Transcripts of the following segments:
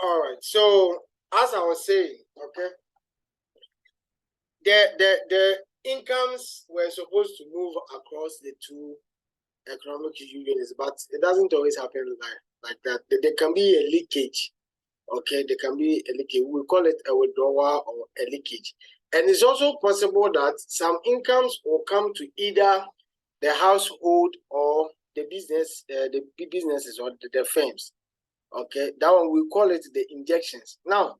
All right. So as I was saying, okay, the incomes were supposed to move across the two economic units, but it doesn't always happen like that. There can be a leakage. Okay, there can be a leakage. We call it a withdrawal or a leakage. And it's also possible that some incomes will come to either the household or the businesses or the firms. Okay, that one we call it the injections. Now,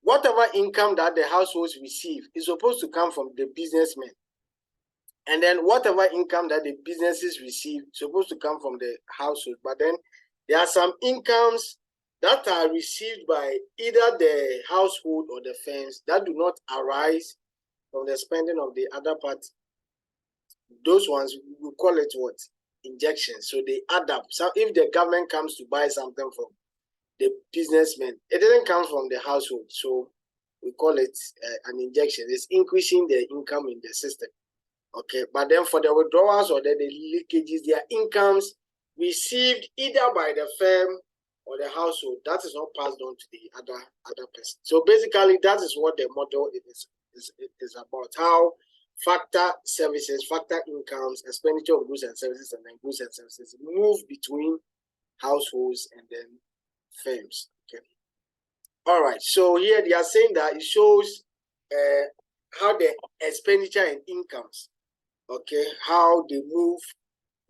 whatever income that the households receive is supposed to come from the businessmen. And then whatever income that the businesses receive is supposed to come from the household. But then there are some incomes that are received by either the household or the firms that do not arise from the spending of the other party. Those ones, we call it what? Injections. So they add up. So if the government comes to buy something from the businessmen, it doesn't come from the household. So we call it an injection. It's increasing the income in the system. Okay, but then for the withdrawals or the leakages, their incomes received either by the firm or the household, that is not passed on to the other person. So basically, that is what the model is about. How factor services, factor incomes, expenditure of goods and services, and then goods and services move between households and then firms. Okay. All right. So here they are saying that it shows how the expenditure and incomes, okay, how they move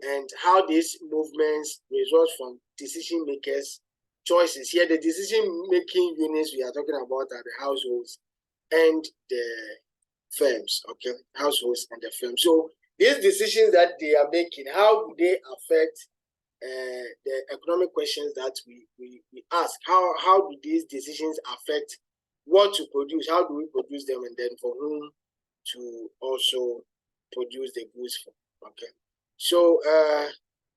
and how these movements result from decision makers' choices. Here, the decision-making units we are talking about are the households and the firms, okay, households and the firms. So these decisions that they are making, how do they affect the economic questions that we ask? How do these decisions affect what to produce? How do we produce them, and then for whom to also produce the goods for? Okay. So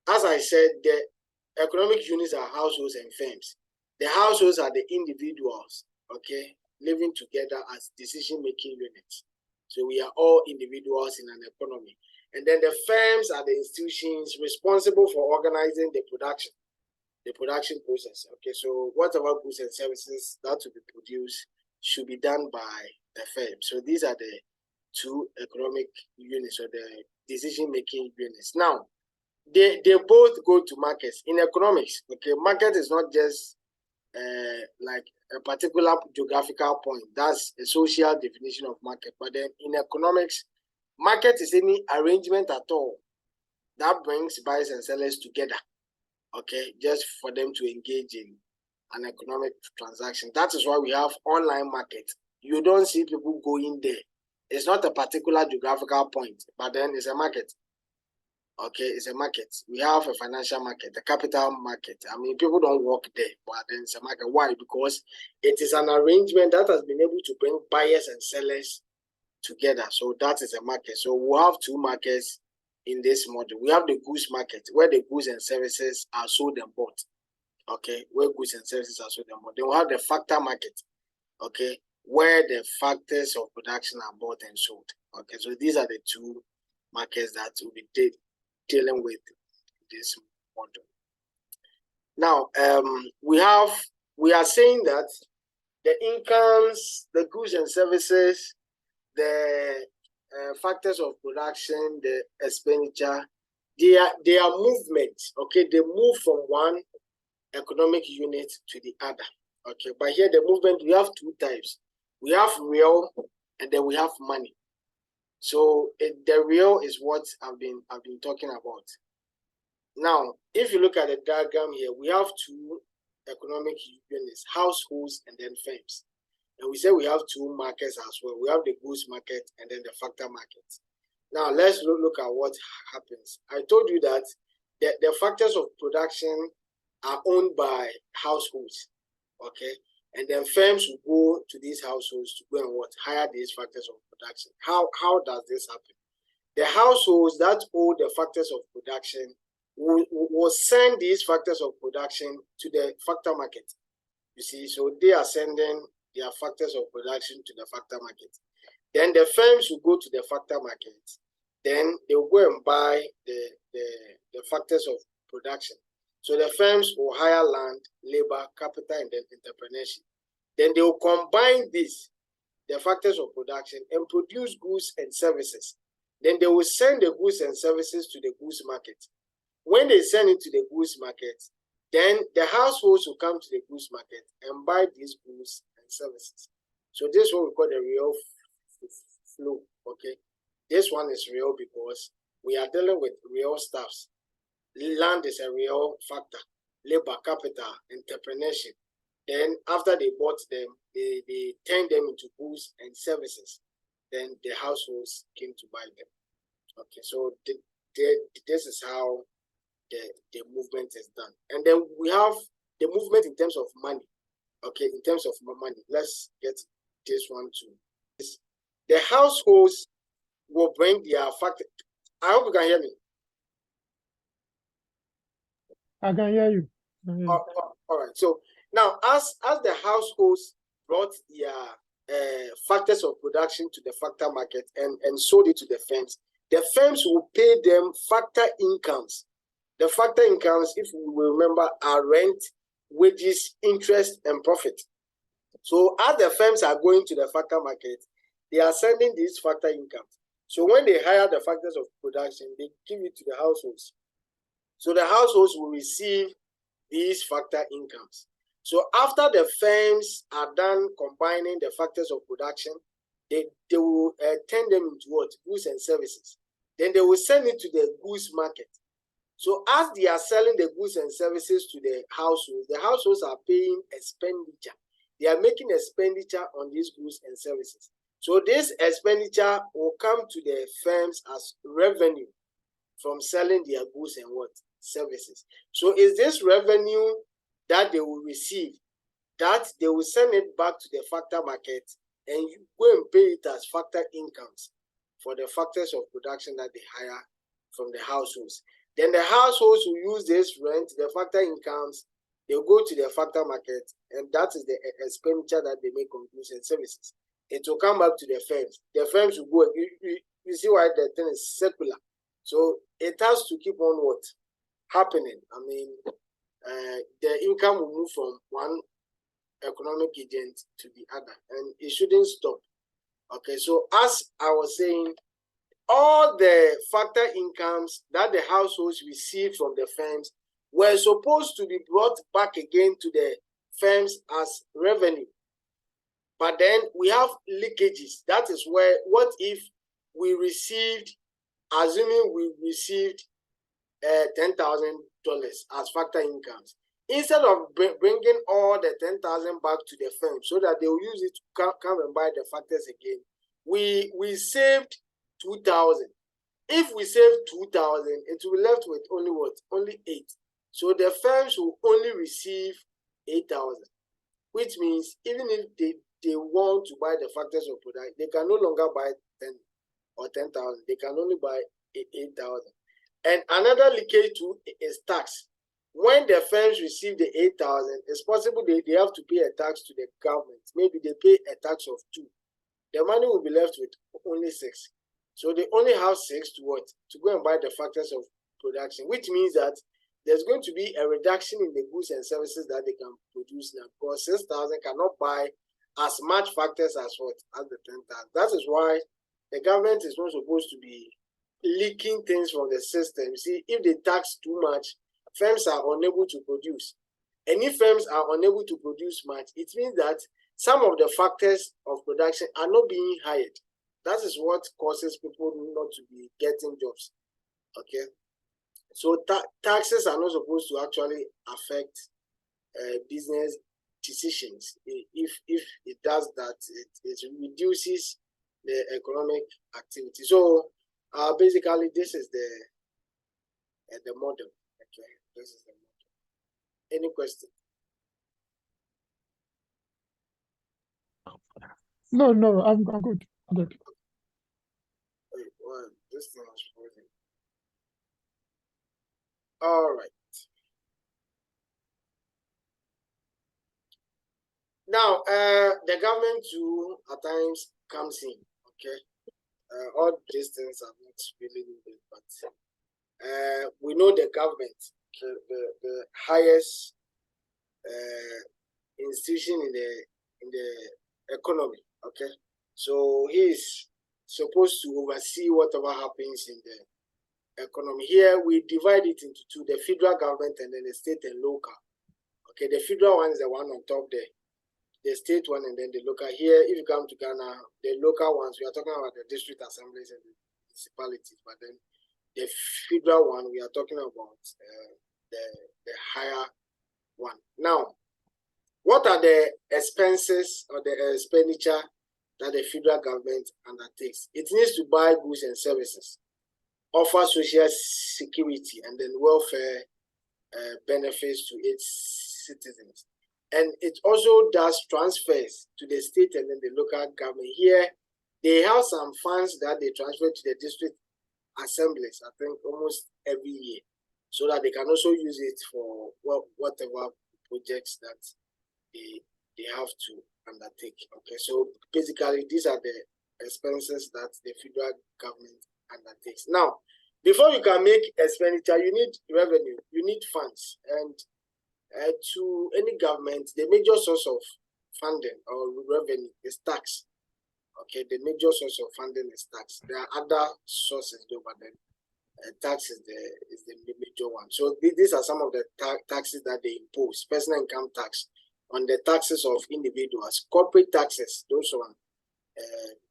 as I said, the economic units are households and firms. The households are the individuals, okay, living together as decision-making units. So we are all individuals in an economy. And then the firms are the institutions responsible for organizing the production process. Okay, so whatever goods and services that will be produced should be done by the firm. So these are the two economic units or the decision-making units. Now, they both go to markets. In economics, okay, market is not just like a particular geographical point. That's a social definition of market. But then in economics, market is any arrangement at all that brings buyers and sellers together, okay, just for them to engage in an economic transaction. That is why we have online market. You don't see people going there. It's not a particular geographical point, but then it's a market. Okay, it's a market. We have a financial market, a capital market. I mean, people don't work there, but then it's a market. Why? Because it is an arrangement that has been able to bring buyers and sellers together. So that is a market. So we have two markets in this model. We have the goods market, where the goods and services are sold and bought. Okay, where goods and services are sold and bought. Then we have the factor market, okay, where the factors of production are bought and sold. Okay, so these are the two markets that will be dealing with this model. Now, we are saying that the incomes, the goods and services, the factors of production, the expenditure, they are movements. Okay, they move from one economic unit to the other. Okay, but here the movement, we have two types. We have real and then we have money. So the real is what I've been talking about. Now, if you look at the diagram here, we have two economic units, households and then firms. And we say we have two markets as well. We have the goods market and then the factor market. Now, let's look at what happens. I told you that the factors of production are owned by households, okay? And then firms will go to these households to go and hire these factors of production. How does this happen? The households that own the factors of production will send these factors of production to the factor market. You see, so they are sending their factors of production to the factor market. Then the firms will go to the factor market. Then they will go and buy the factors of production. So the firms will hire land, labor, capital, and then entrepreneurship. Then they will combine this, the factors of production, and produce goods and services. Then they will send the goods and services to the goods market. When they send it to the goods market, then the households will come to the goods market and buy these goods and services. So this is what we call the real flow, okay? This one is real because we are dealing with real stuffs. Land is a real factor, labor, capital, entrepreneurship. Then after they bought them, they turned them into goods and services. Then the households came to buy them. Okay, so this is how the movement is done. And then we have the movement in terms of money. Okay, in terms of money, let's get this one too. The households will bring their factor. I hope you can hear me. I can hear you. All right. So now, as the households brought their factors of production to the factor market and sold it to the firms will pay them factor incomes. The factor incomes, if we will remember, are rent, wages, interest, and profit. So as the firms are going to the factor market, they are sending these factor incomes. So when they hire the factors of production, they give it to the households. So the households will receive these factor incomes. So after the firms are done combining the factors of production, they will turn them into what? Goods and services. Then they will send it to the goods market. So as they are selling the goods and services to the households are paying expenditure. They are making expenditure on these goods and services. So this expenditure will come to the firms as revenue from selling their goods and what? Services. So is this revenue that they will receive that they will send it back to the factor market and you go and pay it as factor incomes for the factors of production that they hire from the households. Then the households will use this rent, the factor incomes, they'll go to the factor market, and that is the expenditure that they make on goods and services. It will come back to the firms. The firms will go, you see why the thing is circular. So it has to keep on what? Happening. I mean, the income will move from one economic agent to the other, and it shouldn't stop. Okay, so as I was saying, all the factor incomes that the households receive from the firms were supposed to be brought back again to the firms as revenue. But then we have leakages. That is where, what if we received, assuming we received $10,000 as factor incomes, instead of bringing all the 10,000 back to the firm so that they will use it to come and buy the factors again, we saved 2,000. If we save 2,000, it will be left with only what? Only 8. So the firms will only receive 8,000, which means even if they want to buy the factors of production, they can no longer buy 10 or 10,000. They can only buy 8,000. And another leakage too is tax. When the firms receive the 8,000, it's possible they have to pay a tax to the government. Maybe they pay a tax of 2. The money will be left with only 6. So they only have 6 to what? To go and buy the factors of production, which means that there's going to be a reduction in the goods and services that they can produce now, because 6,000 cannot buy as much factors as what? As the 10,000. That is why the government is not supposed to be leaking things from the system. See, if they tax too much, firms are unable to produce. And if firms are unable to produce much, it means that some of the factors of production are not being hired. That is what causes people not to be getting jobs. Okay, so taxes are not supposed to actually affect business decisions. If it does that, it reduces the economic activity. So basically, this is the model. Okay, this is the model. Any question? No, I'm good. I'm good. Wait, well, this thing is frozen. All right. Now, the government too at times comes in. Okay, all these things are not really needed, but we know the government. the highest institution in the economy. Okay, so he is supposed to oversee whatever happens in the economy. Here we divide it into two: the federal government and then the state and local. Okay, the federal one is the one on top there, the state one, and then the local. Here, if you come to Ghana, the local ones, we are talking about the district assemblies and the municipalities, but then the federal one, we are talking about the higher one. Now, what are the expenses or the expenditure that the federal government undertakes? It needs to buy goods and services, offer social security, and then welfare benefits to its citizens. And it also does transfers to the state and then the local government. Here, they have some funds that they transfer to the district assemblies, I think almost every year, so that they can also use it for whatever projects that they have to undertake. Okay, so basically these are the expenses that the federal government undertakes. Now, before you can make expenditure, you need revenue, you need funds, and to any government, the major source of funding or revenue is tax. Okay, the major source of funding is tax. There are other sources though, but then tax is the major one. So these are some of the taxes that they impose: personal income tax on the taxes of individuals, corporate taxes, those on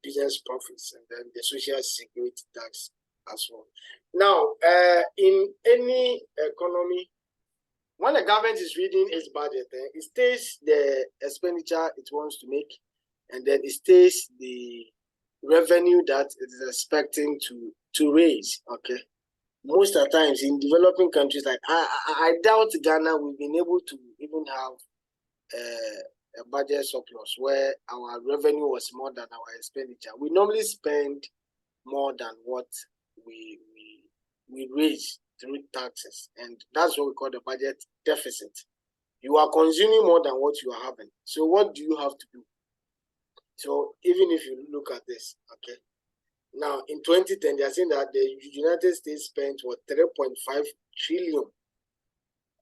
business profits, and then the social security tax as well. Now, in any economy, when the government is reading its budget, it states the expenditure it wants to make, and then it states the revenue that it is expecting to raise. Okay, most of the times in developing countries, like I doubt Ghana, we've been able to even have a budget surplus where our revenue was more than our expenditure. We normally spend more than what we raise through taxes, and that's what we call the budget deficit. You are consuming more than what you are having. So what do you have to do? So even if you look at this, okay, now in 2010, they are saying that the United States spent what 3.5 trillion,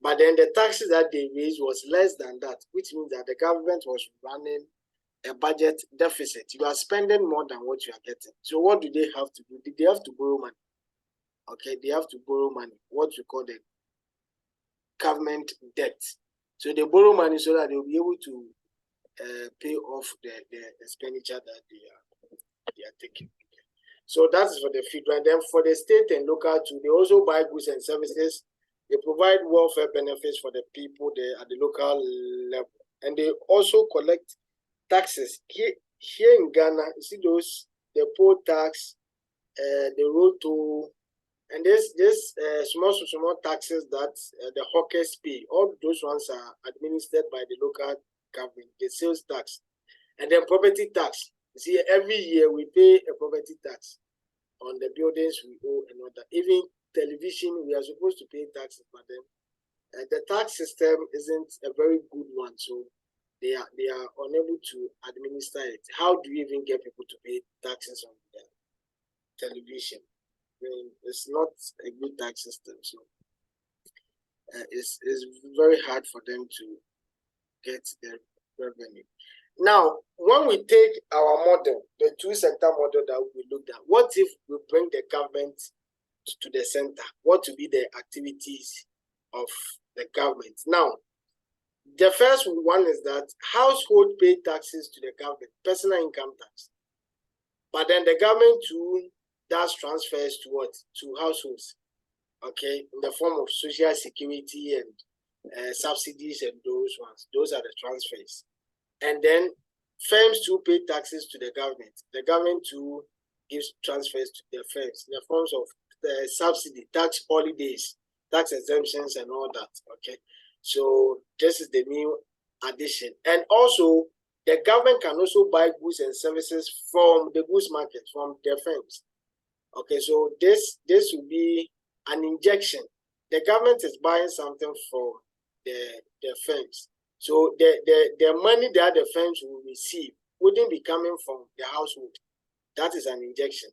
but then the taxes that they raised was less than that, which means that the government was running a budget deficit. You are spending more than what you are getting. So what do they have to do? They have to borrow money. Okay, they have to borrow money, what we call the government debt. So they borrow money so that they will be able to pay off the expenditure that they are taking. So that's for the federal. And then for the state and local too, they also buy goods and services. They provide welfare benefits for the people there at the local level, and they also collect taxes. Here in Ghana, you see those, the poll tax, the road toll, and there's small taxes that the hawkers pay. All those ones are administered by the local government, the sales tax, and then property tax. You see, every year we pay a property tax on the buildings we own and all that. Even television, we are supposed to pay taxes, but then the tax system isn't a very good one, so they are unable to administer it. How do you even get people to pay taxes on the television? I mean, it's not a good tax system, so it's very hard for them to get the revenue. Now, when we take our model, the two-sector model that we looked at, what if we bring the government to the center? What will be the activities of the government? Now, the first one is that household pay taxes to the government, personal income tax. But then the government too does transfers to what? To households, okay, in the form of social security and subsidies and those ones. Those are the transfers. And then firms too pay taxes to the government. The government too gives transfers to the firms in the forms of subsidy, tax holidays, tax exemptions, and all that. Okay, so this is the new addition. And also, the government can also buy goods and services from the goods market, from the firms. Okay, so this will be an injection. The government is buying something from the firms. So the money that the firms will receive wouldn't be coming from the household. That is an injection.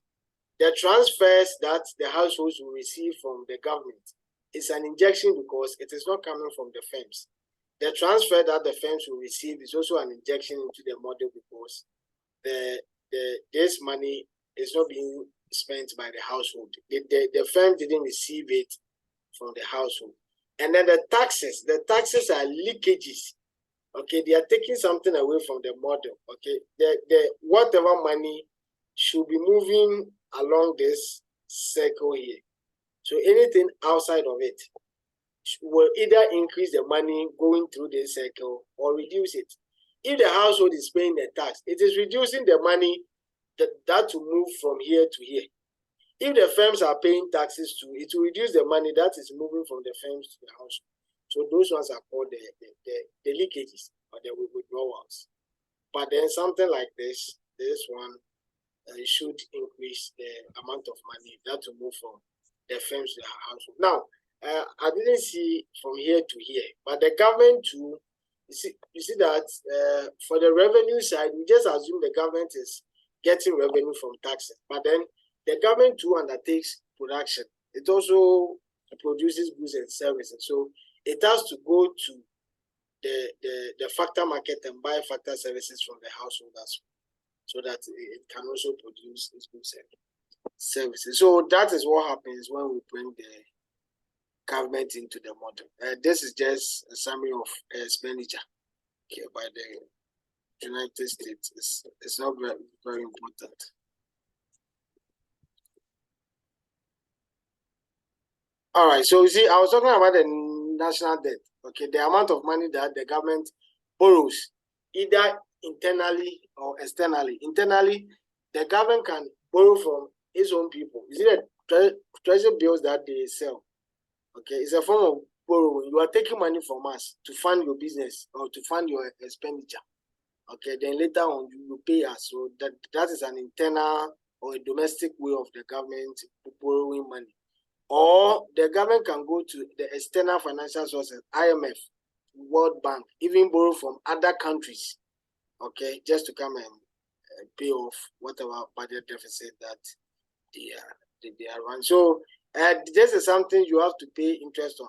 The transfers that the households will receive from the government it's an injection because it is not coming from the firms. The transfer that the firms will receive is also an injection into the model because this money is not being spent by the household. The firm didn't receive it from the household. And then the taxes are leakages. Okay, they are taking something away from the model. Okay, the whatever money should be moving along this circle here. So anything outside of it will either increase the money going through this circle or reduce it. If the household is paying the tax, it is reducing the money that will move from here to here. If the firms are paying taxes too, it will reduce the money that is moving from the firms to the household. So those ones are called the leakages or the withdrawals. But then something like this one, should increase the amount of money that will move from the firms to the household. Now, I didn't see from here to here, but the government too, you see that for the revenue side, we just assume the government is getting revenue from taxes, but then the government too undertakes production. It also produces goods and services. So it has to go to the factor market and buy factor services from the household as well, so that it can also produce its goods and services. So that is what happens when we bring the government into the model. This is just a summary of expenditure by the United States. It's not very, very important. All right, so you see, I was talking about the national debt. Okay, the amount of money that the government borrows, either internally or externally. Internally, the government can borrow from its own people. You see the treasury bills that they sell. Okay, it's a form of borrowing. You are taking money from us to fund your business or to fund your expenditure. Okay, then later on you pay us. So that is an internal or a domestic way of the government borrowing money. Or the government can go to the external financial sources, IMF, World Bank, even borrow from other countries, okay, just to come and pay off whatever budget deficit that they are running. So this is something you have to pay interest on.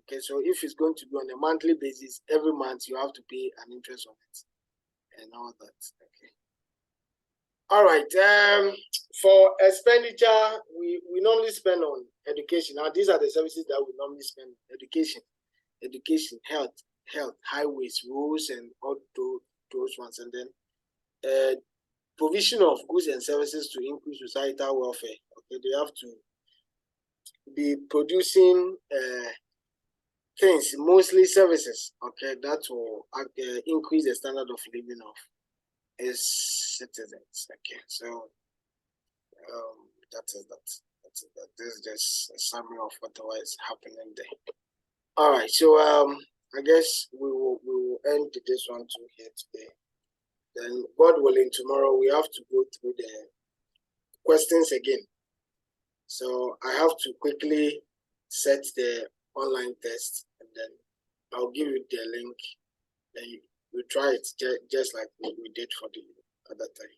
Okay, so if it's going to be on a monthly basis, every month you have to pay an interest on it and all that. Okay. All right. For expenditure, we normally spend on education. Now, these are the services that we normally spend on: education, health, highways, roads, and all those ones. And then provision of goods and services to increase societal welfare. Okay, they have to be producing things, mostly services. Okay, that will increase the standard of living of its citizens. Okay, so that is that. This is just a summary of whatever is happening there. All right, so I guess we will end this one too here today. Then, God willing, tomorrow we have to go through the questions again. So I have to quickly set the online test, and then I'll give you the link. Then you try it just like we did for the other time.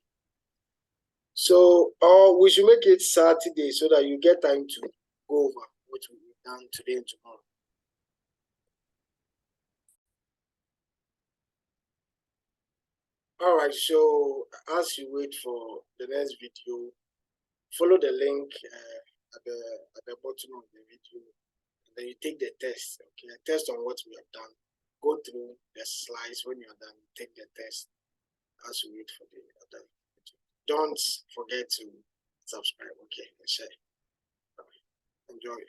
So, we should make it Saturday so that you get time to go over what we've done today and tomorrow. All right, so as you wait for the next video, follow the link at the bottom of the video, and then you take the test. Okay, a test on what we have done. Go through the slides. When you're done, take the test as you wait for the other video. Don't forget to subscribe, okay, and share. Enjoy.